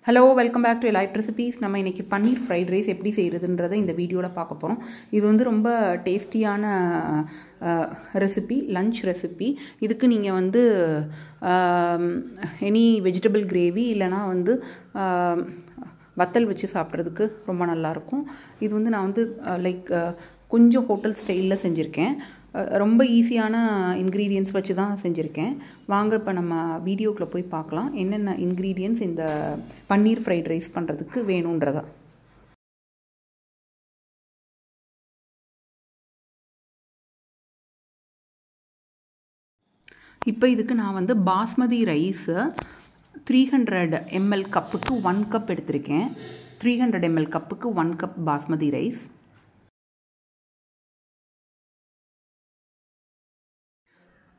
Hello welcome back to elite recipes. நம்ம இன்றைக்கி பன்னீர் fried rice எப்படி செய்கிறதுன்றதை இந்த வீடியோவில் பார்க்க போகிறோம். இது வந்து ரொம்ப டேஸ்டியான ரெசிபி, லன்ச் ரெசிபி. இதுக்கு நீங்கள் வந்து எனி வெஜிடபிள் கிரேவி இல்லைனா வந்து வத்தல் வச்சு சாப்பிட்றதுக்கு ரொம்ப நல்லாயிருக்கும். இது வந்து நான் வந்து கொஞ்சம் ஹோட்டல் ஸ்டைலில் செஞ்சுருக்கேன். ரொம்ப ஈஸியான இன்க்ரீடியன்ட்ஸ் வச்சு தான் செஞ்சுருக்கேன். வாங்க இப்போ நம்ம வீடியோக்குள்ளே போய் பார்க்கலாம் என்னென்ன இன்க்ரீடியன்ட்ஸ் இந்த பன்னீர் ஃப்ரைட் ரைஸ் பண்ணுறதுக்கு வேணுன்றதா. இப்போ இதுக்கு நான் வந்து பாஸ்மதி ரைஸு 300 ml கப்புக்கு 1 கப் எடுத்திருக்கேன். 300 ml கப்புக்கு 1 கப் பாஸ்மதி ரைஸ்.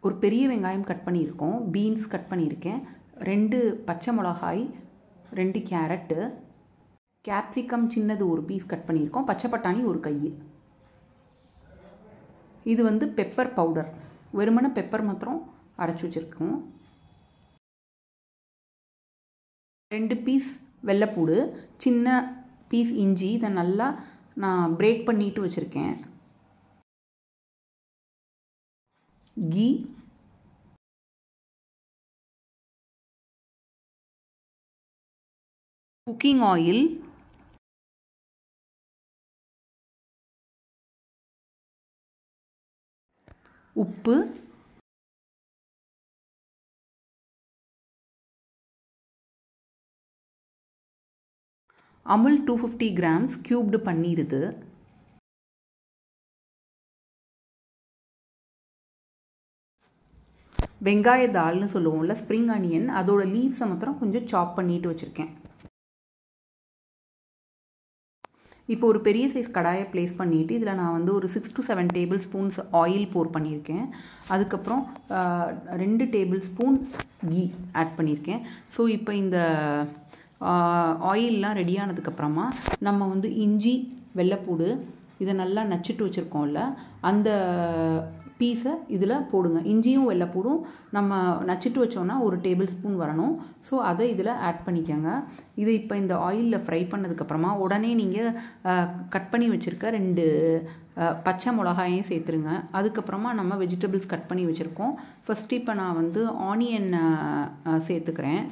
ஒரு பெரிய வெங்காயம் கட் பண்ணியிருக்கோம், பீன்ஸ் கட் பண்ணியிருக்கேன், 2 பச்சை மிளகாய், 2 கேரட்டு, கேப்சிகம் சின்னது ஒரு பீஸ் கட் பண்ணியிருக்கோம், பச்சை பட்டாணி ஒரு கை. இது வந்து பெப்பர் பவுடர், வெறுமன பெப்பர் மாத்திரம் அரைச்சி வச்சுருக்கோம். 2 பீஸ் வெள்ளைப்பூடு, சின்ன பீஸ் இஞ்சி, இதை நல்லா நான் பிரேக் பண்ணிட்டு வச்சுருக்கேன். கீ, குக்கிங் ஆயில், உப்பு, அமுல் 250 கிராம்ஸ் கியூப்டு பன்னீருது, வெங்காய தால்னு சொல்லுவோம்ல, ஸ்ப்ரிங் ஆனியன், அதோட லீவ்ஸை மாத்திரம் கொஞ்சம் சாப் பண்ணிட்டு வச்சுருக்கேன். இப்போ ஒரு பெரிய சைஸ் கடாயை ப்ளேஸ் பண்ணிவிட்டு இதில் நான் வந்து ஒரு 6 to 7 டேபிள் ஸ்பூன்ஸ் ஆயில் போர் பண்ணியிருக்கேன். அதுக்கப்புறம் 2 டேபிள் ஸ்பூன் கீ ஆட் பண்ணியிருக்கேன். ஸோ இப்போ இந்த ஆயிலெலாம் ரெடியானதுக்கப்புறமா நம்ம வந்து இஞ்சி, வெள்ளைப்பூடு இதை நல்லா நச்சுட்டு வச்சுருக்கோம்ல, அந்த பீஸை இதில் போடுங்க. இஞ்சியும் வெள்ளைப்பூடும் நம்ம நச்சுட்டு வச்சோன்னா ஒரு டேபிள் ஸ்பூன் வரணும். ஸோ அதை இதில் ஆட் பண்ணிக்கோங்க. இது இப்போ இந்த ஆயிலில் ஃப்ரை பண்ணதுக்கப்புறமா உடனே நீங்கள் கட் பண்ணி வச்சுருக்க 2 பச்சை மிளகாயும் சேர்த்துருங்க. அதுக்கப்புறமா நம்ம வெஜிடபிள்ஸ் கட் பண்ணி வச்சுருக்கோம். ஃபஸ்ட்டு இப்போ நான் வந்து ஆனியன் சேர்த்துக்கிறேன்.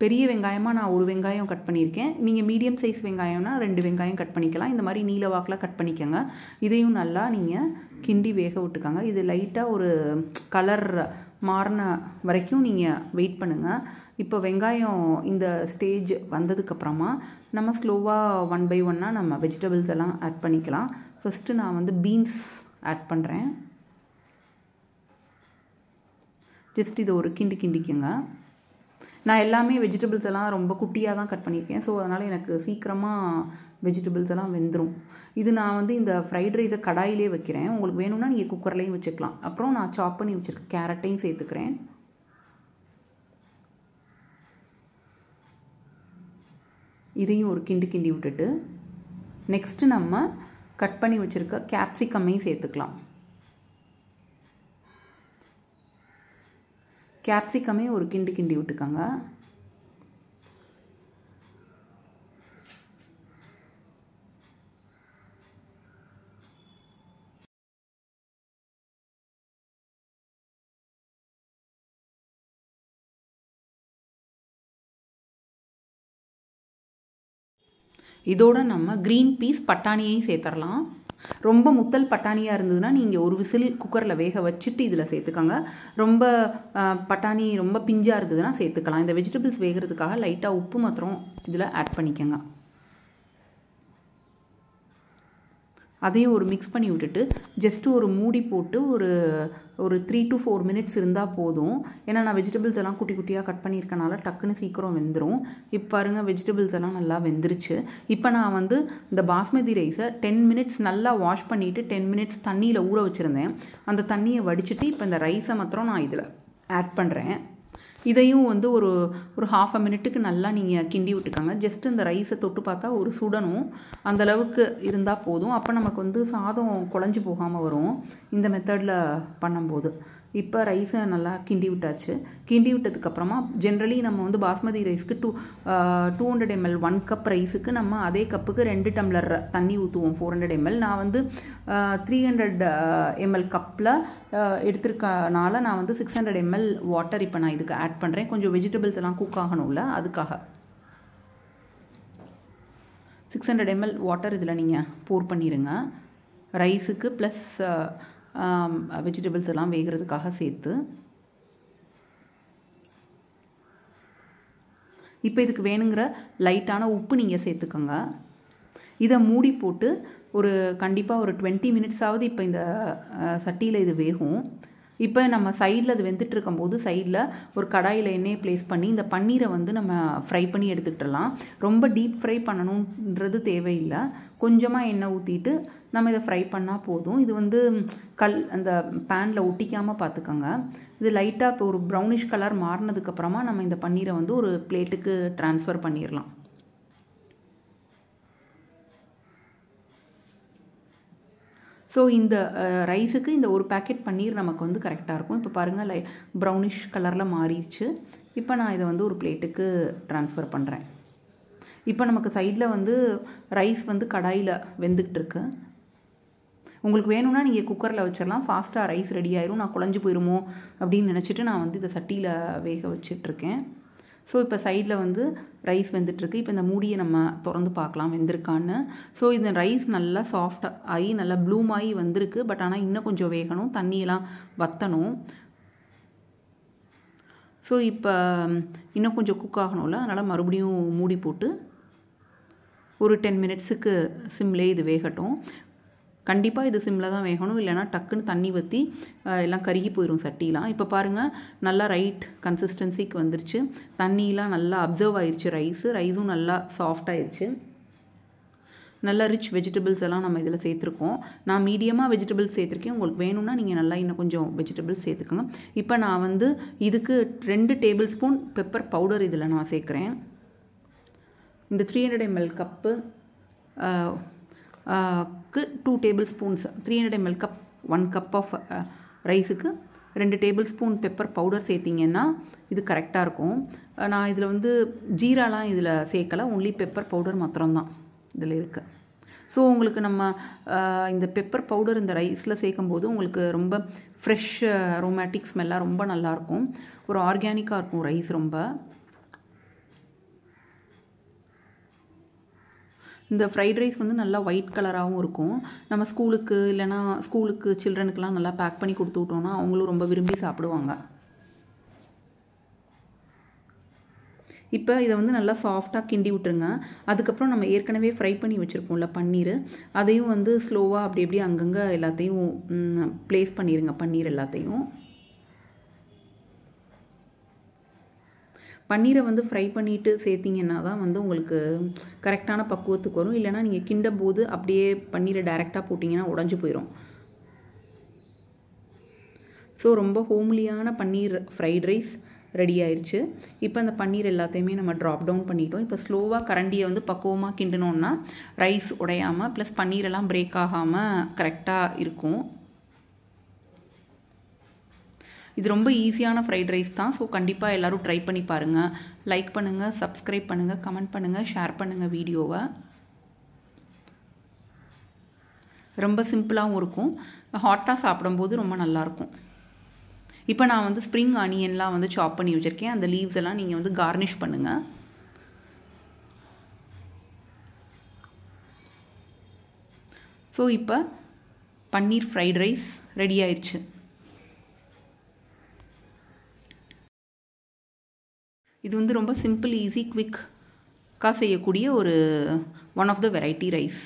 பெரிய வெங்காயமாக நான் ஒரு வெங்காயம் கட் பண்ணியிருக்கேன். நீங்கள் மீடியம் சைஸ் வெங்காயம்னா 2 வெங்காயம் கட் பண்ணிக்கலாம். இந்த மாதிரி நீல வாக்கில் கட் பண்ணிக்கோங்க. இதையும் நல்லா நீங்கள் கிண்டி வேக விட்டுக்கோங்க. இது லைட்டாக ஒரு கலர் மாறின வரைக்கும் நீங்கள் வெயிட் பண்ணுங்கள். இப்போ வெங்காயம் இந்த ஸ்டேஜ் வந்ததுக்கப்புறமா நம்ம ஸ்லோவாக 1 by 1 நம்ம வெஜிடபிள்ஸ் எல்லாம் ஆட் பண்ணிக்கலாம். ஃபஸ்ட்டு நான் வந்து பீன்ஸ் ஆட் பண்ணுறேன். ஜஸ்ட் இதை ஒரு கிண்டிக்கோங்க. நான் எல்லாமே வெஜிடபிள்ஸ் எல்லாம் ரொம்ப குட்டியாக தான் கட் பண்ணியிருக்கேன். ஸோ அதனால் எனக்கு சீக்கிரமாக வெஜிடபிள்ஸ் எல்லாம் வெந்துடும். இது நான் வந்து இந்த ஃப்ரைட் ரைஸை கடாயிலே வைக்கிறேன். உங்களுக்கு வேணும்னா நீங்கள் குக்கர்லேயும் வச்சுக்கலாம். அப்புறம் நான் சாப் பண்ணி வச்சுருக்க கேரட்டையும் சேர்த்துக்கிறேன். இதையும் ஒரு கிண்டி விட்டுட்டு நெக்ஸ்ட்டு நம்ம கட் பண்ணி வச்சுருக்க கேப்சிகமையும் சேர்த்துக்கலாம். கேப்சிகமே ஒரு கிண்டி விட்டுக்கோங்க. இதோட நம்ம க்ரீன் பீஸ் பட்டாணியையும் சேர்த்துடலாம். ரொம்ப முத்தல் பட்டாணியாக இருந்ததுன்னா நீங்கள் ஒரு விசில் குக்கரில் வேக வச்சுட்டு இதில் சேர்த்துக்கோங்க. ரொம்ப பட்டாணி ரொம்ப பிஞ்சாக இருந்ததுன்னா சேர்த்துக்கலாம். இந்த வெஜிடபிள்ஸ் வேகிறதுக்காக லைட்டாக உப்பு மாத்திரம் இதில் ஆட் பண்ணிக்கோங்க. அதையும் ஒரு மிக்ஸ் பண்ணி விட்டுட்டு ஜஸ்ட்டு ஒரு மூடி போட்டு ஒரு 3 to 4 மினிட்ஸ் இருந்தால் போதும். ஏன்னா நான் வெஜிடபிள்ஸ் எல்லாம் குட்டி குட்டியாக கட் பண்ணியிருக்கனால டக்குன்னு சீக்கிரம் வெந்துடும். இப்போ பாருங்கள், வெஜிடபிள்ஸ் எல்லாம் நல்லா வெந்துருச்சு. இப்போ நான் வந்து இந்த பாஸ்மதி ரைஸை 10 மினிட்ஸ் நல்லா வாஷ் பண்ணிவிட்டு 10 மினிட்ஸ் தண்ணியில் ஊற வச்சுருந்தேன். அந்த தண்ணியை வடிச்சிட்டு இப்போ இந்த ரைஸை மாத்திரம் நான் இதில் ஆட் பண்ணுறேன். இதையும் வந்து ஒரு 1/2 மினிட்டுக்கு நல்லா நீங்கள் கிண்டி விட்டுக்கோங்க. ஜஸ்ட் இந்த ரைஸை தொட்டு பார்த்தா ஒரு சுடணும், அந்தளவுக்கு இருந்தால் போதும். அப்போ நமக்கு வந்து சாதம் குழஞ்சி போகாமல் வரும் இந்த மெத்தடில் பண்ணும்போது. இப்போ ரைஸை நல்லா கிண்டி விட்டாச்சு. கிண்டி விட்டதுக்கப்புறமா ஜென்ரலி நம்ம வந்து பாஸ்மதி ரைஸ்க்கு 200 ml 1 கப் ரைஸுக்கு நம்ம அதே கப்புக்கு 2 டம்ளர் தண்ணி ஊற்றுவோம் 400 ml. நான் வந்து 300 ml கப்பில் எடுத்துருக்கனால நான் வந்து 600 ml வாட்டர் இப்போ நான் இதுக்கு ஆட் பண்ணுறேன். கொஞ்சம் வெஜிடபிள்ஸ் எல்லாம் குக் ஆகணும்ல, அதுக்காக 600 ml வாட்டர் இதில் நீங்கள் போர் பண்ணிடுங்க. ரைஸுக்கு ப்ளஸ் வெஜிடபிள்ஸ் எல்லாம் வேகிறதுக்காக சேர்த்து. இப்போ இதுக்கு வேணுங்கிற லைட்டான உப்பு நீங்கள் சேர்த்துக்கோங்க. இதை மூடி போட்டு கண்டிப்பாக ஒரு 20 மினிட்ஸாவது இப்போ இந்த சட்டியில் இது வேகும். இப்போ நம்ம சைடில் அது வெந்துட்டு இருக்கும்போது சைடில் ஒரு கடாயில் எண்ணெயை ப்ளேஸ் பண்ணி இந்த பன்னீரை வந்து நம்ம ஃப்ரை பண்ணி எடுத்துக்கிட்டலாம். ரொம்ப டீப் ஃப்ரை பண்ணணுன்றது தேவையில்லை. கொஞ்சமாக எண்ணெய் ஊற்றிட்டு நம்ம இதை ஃப்ரை பண்ணால் போதும். இது வந்து அந்த பேனில் ஒட்டிக்காமல் பார்த்துக்கோங்க. இது லைட்டாக இப்போ ஒரு ப்ரௌனிஷ் கலர் மாறினதுக்கப்புறமா நம்ம இந்த பன்னீரை வந்து ஒரு பிளேட்டுக்கு ட்ரான்ஸ்ஃபர் பண்ணிடலாம். ஸோ இந்த ரைஸுக்கு இந்த ஒரு பேக்கெட் பன்னீர் நமக்கு வந்து கரெக்டாக இருக்கும். இப்போ பாருங்கள் ப்ரௌனிஷ் கலரில் மாறிடுச்சு. இப்போ நான் இதை வந்து ஒரு பிளேட்டுக்கு ட்ரான்ஸ்ஃபர் பண்ணுறேன். இப்போ நமக்கு சைடில் வந்து ரைஸ் வந்து கடாயில் வெந்துக்கிட்டு இருக்கு. உங்களுக்கு வேணும்னா நீங்கள் குக்கரில் வச்சிடலாம், ஃபாஸ்ட்டாக ரைஸ் ரெடி ஆயிரும். நான் குழஞ்சி போயிருமோ அப்படின்னு நினச்சிட்டு நான் வந்து இதை சட்டியில் வேக வச்சிட்ருக்கேன். ஸோ இப்போ சைடில் வந்து ரைஸ் வெந்துட்டுருக்கு. இப்போ இந்த மூடியை நம்ம திறந்து பார்க்கலாம் வெந்திருக்கான்னு. ஸோ இந்த ரைஸ் நல்லா சாஃப்டாக ஆகி நல்லா ப்ளூம் ஆகி வந்திருக்கு. பட் ஆனால் இன்னும் கொஞ்சம் வேகணும், தண்ணியெல்லாம் வற்றணும். ஸோ இப்போ இன்னும் கொஞ்சம் குக் ஆகணும்ல, அதனால் மறுபடியும் மூடி போட்டு ஒரு 10 மினிட்ஸுக்கு சிம்லேயே இது வேகட்டும். கண்டிப்பாக இது சிம்மில் தான் வேகணும், இல்லைனா டக்குன்னு தண்ணி ஊற்றி எல்லாம் கருகி போயிடும் சட்டிலாம். இப்போ பாருங்கள் நல்லா ரைட் கன்சிஸ்டன்சிக்கு வந்துருச்சு. தண்ணியெலாம் நல்லா அப்சர்வ் ஆயிடுச்சு. ரைஸும் நல்லா சாஃப்ட் ஆயிடுச்சு. நல்லா ரிச் வெஜிடபிள்ஸ் எல்லாம் நம்ம இதில் சேர்த்துருக்கோம். நான் மீடியமாக வெஜிடபிள்ஸ் சேர்த்துருக்கேன். உங்களுக்கு வேணும்னா நீங்கள் நல்லா இன்னும் கொஞ்சம் வெஜிடபிள்ஸ் சேர்த்துக்கோங்க. இப்போ நான் வந்து இதுக்கு 2 டேபிள் ஸ்பூன் பெப்பர் பவுடர் இதில் நான் சேர்க்குறேன். இந்த 300 ml cup 2 table spoons 300 ml cup 1 cup of ரைஸுக்கு 2 டேபிள் ஸ்பூன் பெப்பர் பவுடர் சேர்த்திங்கன்னா இது கரெக்டாக இருக்கும். நான் இதில் வந்து ஜீராலாம் இதில் சேர்க்கலை, ஒன்லி பெப்பர் பவுடர் மாத்திரம்தான் இதில் இருக்குது. ஸோ உங்களுக்கு நம்ம இந்த பெப்பர் பவுடர் இந்த ரைஸில் சேர்க்கும்போது உங்களுக்கு ரொம்ப ஃப்ரெஷ் அரோமேட்டிக் ஸ்மெல்லாக ரொம்ப நல்லாயிருக்கும். ஒரு ஆர்கானிக்காக இருக்கும் ரைஸ் ரொம்ப. இந்த ஃப்ரைட் ரைஸ் வந்து நல்லா ஒயிட் கலராகவும் இருக்கும். நம்ம ஸ்கூலுக்கு சில்ட்ரனுக்கெலாம் நல்லா பேக் பண்ணி கொடுத்து விட்டோம்னா அவங்களும் ரொம்ப விரும்பி சாப்பிடுவாங்க. இப்போ இதை வந்து நல்லா சாஃப்டாக கிண்டி விட்டுருங்க. அதுக்கப்புறம் நம்ம ஏற்கனவே ஃப்ரை பண்ணி வச்சுருக்கோம்ல பன்னீர், அதையும் வந்து ஸ்லோவாக அப்படி அங்கங்கே எல்லாத்தையும் ப்ளேஸ் பண்ணிடுங்க. பன்னீர் எல்லாத்தையும் பன்னீரை வந்து ஃப்ரை பண்ணிவிட்டு சேர்த்திங்கன்னா தான் வந்து உங்களுக்கு கரெக்டான பக்குவத்துக்கு வரும். இல்லைனா நீங்கள் கிண்டும் போது அப்படியே பன்னீரை டைரெக்டாக போட்டிங்கன்னா உடஞ்சி போயிடும். ஸோ ரொம்ப ஹோம்லியான பன்னீர் ஃப்ரைட் ரைஸ் ரெடி ஆயிடுச்சு. இப்போ அந்த பன்னீர் எல்லாத்தையுமே நம்ம ட்ராப் டவுன் பண்ணிட்டோம். இப்போ ஸ்லோவாக கரண்டியை வந்து பக்குவமாக கிண்டணுன்னா ரைஸ் உடையாமல் ப்ளஸ் பன்னீரெல்லாம் பிரேக் ஆகாமல் கரெக்டாக இருக்கும். இது ரொம்ப ஈஸியான ஃப்ரைட் ரைஸ் தான். ஸோ கண்டிப்பாக எல்லோரும் ட்ரை பண்ணி பாருங்கள். லைக் பண்ணுங்கள், சப்ஸ்கிரைப் பண்ணுங்கள், கமெண்ட் பண்ணுங்கள், ஷேர் பண்ணுங்கள் வீடியோவை. ரொம்ப சிம்பிளாகவும் இருக்கும், ஹாட்டாக சாப்பிடும்போது ரொம்ப நல்லாயிருக்கும். இப்போ நான் வந்து ஸ்ப்ரிங் ஆனியன்லாம் வந்து சாப் பண்ணி வச்சுருக்கேன். அந்த லீவ்ஸ் எல்லாம் நீங்கள் வந்து கார்னிஷ் பண்ணுங்கள். ஸோ இப்போ பன்னீர் ஃப்ரைட் ரைஸ் ரெடி ஆயிடுச்சு. இது வந்து ரொம்ப சிம்பிள், ஈஸி, குவிக்காக செய்யக்கூடிய one of the variety rice.